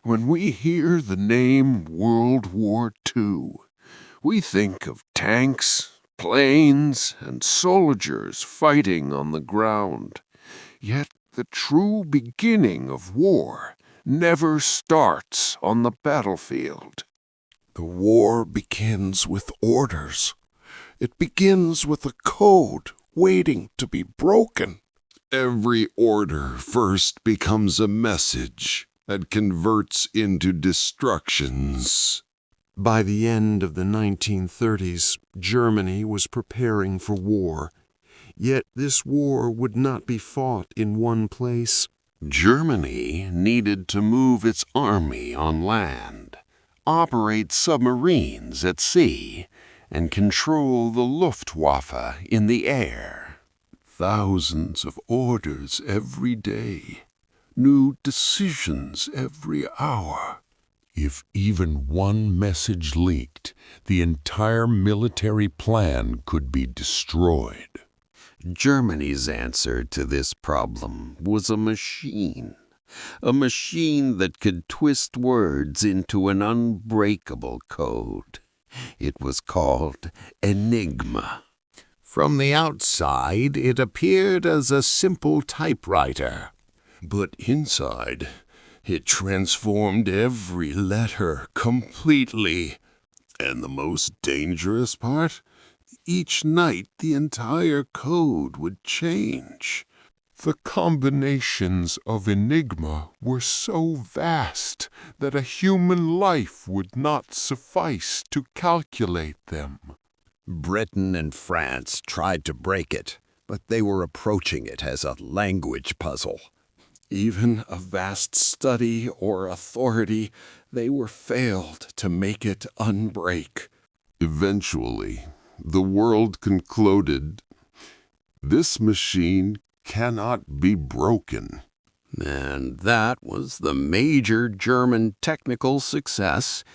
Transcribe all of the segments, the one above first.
When we hear the name World War II, we think of tanks, planes, and soldiers fighting on the ground. Yet the true beginning of war never starts on the battlefield. The war begins with orders. It begins with a code waiting to be broken. Every order first becomes a message that converts into destructions. By the end of the 1930s, Germany was preparing for war. Yet this war would not be fought in one place. Germany needed to move its army on land, operate submarines at sea, and control the Luftwaffe in the air. Thousands of orders every day, new decisions every hour. If even one message leaked, the entire military plan could be destroyed. Germany's answer to this problem was a machine that could twist words into an unbreakable code. It was called Enigma. From the outside, it appeared as a simple typewriter. But inside, it transformed every letter completely. And the most dangerous part? Each night, the entire code would change. The combinations of Enigma were so vast that a human life would not suffice to calculate them. Britain and France tried to break it, but they were approaching it as a language puzzle. Even a vast study or authority, they were failed to make it unbreak. Eventually, the world concluded, this machine cannot be broken. And that was the major German technical success,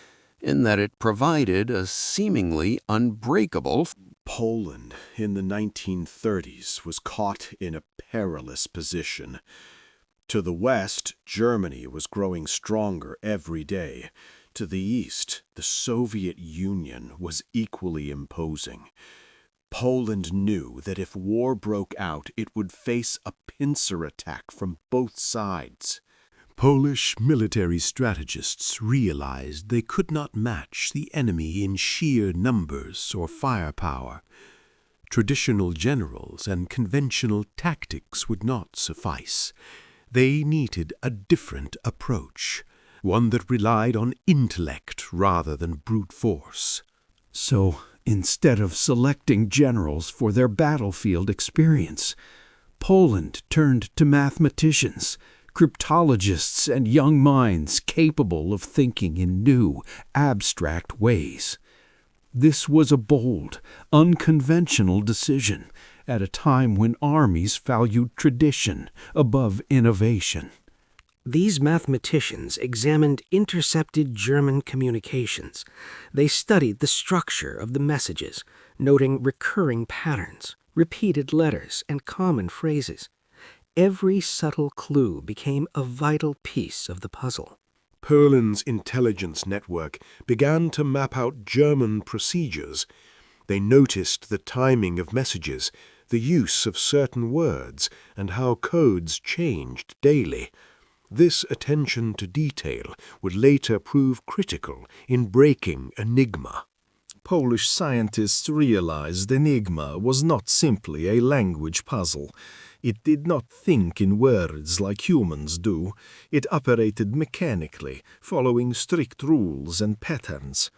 in that it provided a seemingly unbreakable. Poland in the 1930s was caught in a perilous position. To the west, Germany was growing stronger every day. To the east, the Soviet Union was equally imposing. Poland knew that if war broke out, it would face a pincer attack from both sides. Polish military strategists realized they could not match the enemy in sheer numbers or firepower. Traditional generals and conventional tactics would not suffice. They needed a different approach, one that relied on intellect rather than brute force. So, instead of selecting generals for their battlefield experience, Poland turned to mathematicians, cryptologists, and young minds capable of thinking in new, abstract ways. This was a bold, unconventional decision at a time when armies valued tradition above innovation. These mathematicians examined intercepted German communications. They studied the structure of the messages, noting recurring patterns, repeated letters, and common phrases. Every subtle clue became a vital piece of the puzzle. Poland's intelligence network began to map out German procedures. They noticed the timing of messages, the use of certain words, and how codes changed daily. This attention to detail would later prove critical in breaking Enigma. Polish scientists realized Enigma was not simply a language puzzle. It did not think in words like humans do. It operated mechanically, following strict rules and patterns.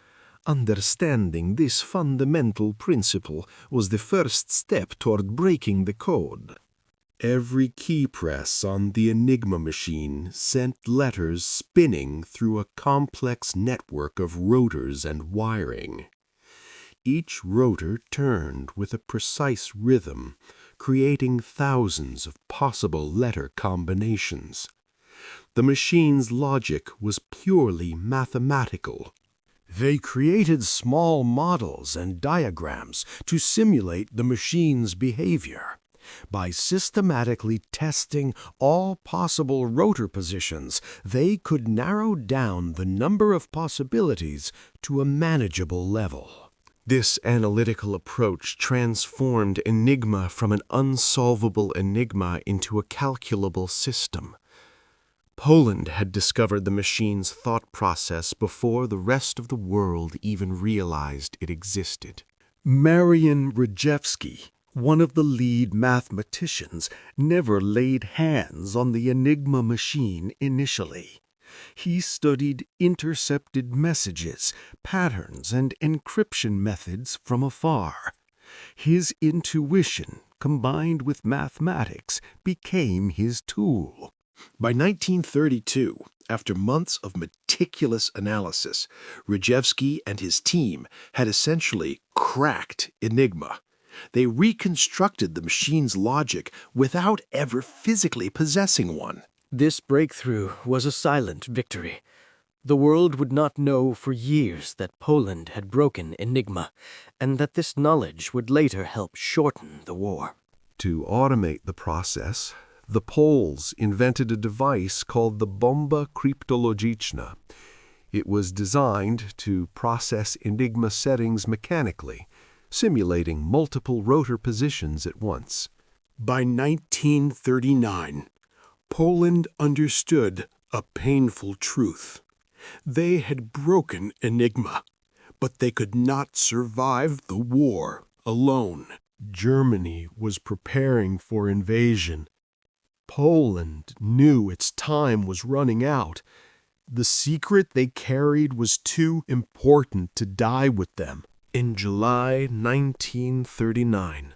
Understanding this fundamental principle was the first step toward breaking the code. Every key press on the Enigma machine sent letters spinning through a complex network of rotors and wiring. Each rotor turned with a precise rhythm, creating thousands of possible letter combinations. The machine's logic was purely mathematical. They created small models and diagrams to simulate the machine's behavior. By systematically testing all possible rotor positions, they could narrow down the number of possibilities to a manageable level. This analytical approach transformed Enigma from an unsolvable enigma into a calculable system. Poland had discovered the machine's thought process before the rest of the world even realized it existed. Marian Rejewski, one of the lead mathematicians, never laid hands on the Enigma machine initially. He studied intercepted messages, patterns, and encryption methods from afar. His intuition, combined with mathematics, became his tool. By 1932, after months of meticulous analysis, Rejewski and his team had essentially cracked Enigma. They reconstructed the machine's logic without ever physically possessing one. This breakthrough was a silent victory. The world would not know for years that Poland had broken Enigma, and that this knowledge would later help shorten the war. To automate the process, the Poles invented a device called the bomba kryptologiczna. It was designed to process Enigma settings mechanically, simulating multiple rotor positions at once. By 1939, Poland understood a painful truth. They had broken Enigma, but they could not survive the war alone. Germany was preparing for invasion. Poland knew its time was running out. The secret they carried was too important to die with them. In July 1939,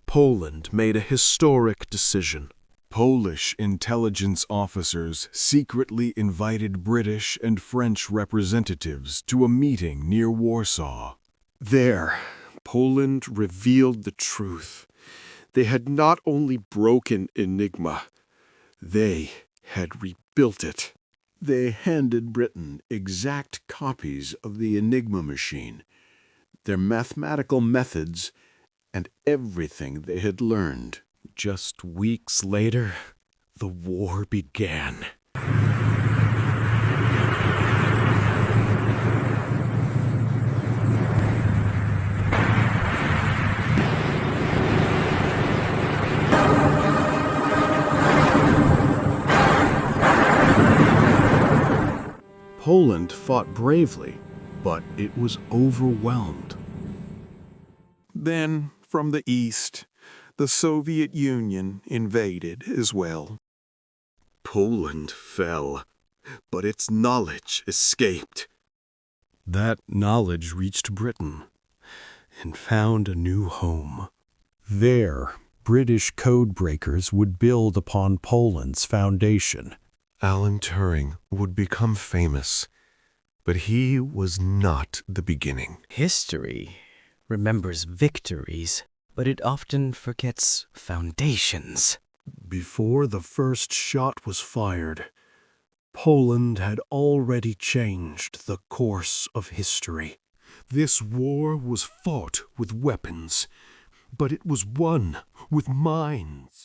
Poland made a historic decision. Polish intelligence officers secretly invited British and French representatives to a meeting near Warsaw. There, Poland revealed the truth. They had not only broken Enigma, they had rebuilt it. They handed Britain exact copies of the Enigma machine, their mathematical methods, and everything they had learned. Just weeks later, the war began. Poland fought bravely, but it was overwhelmed. Then, from the east, the Soviet Union invaded as well. Poland fell, but its knowledge escaped. That knowledge reached Britain and found a new home. There, British codebreakers would build upon Poland's foundation. Alan Turing would become famous, but he was not the beginning. History remembers victories, but it often forgets foundations. Before the first shot was fired, Poland had already changed the course of history. This war was fought with weapons, but it was won with minds.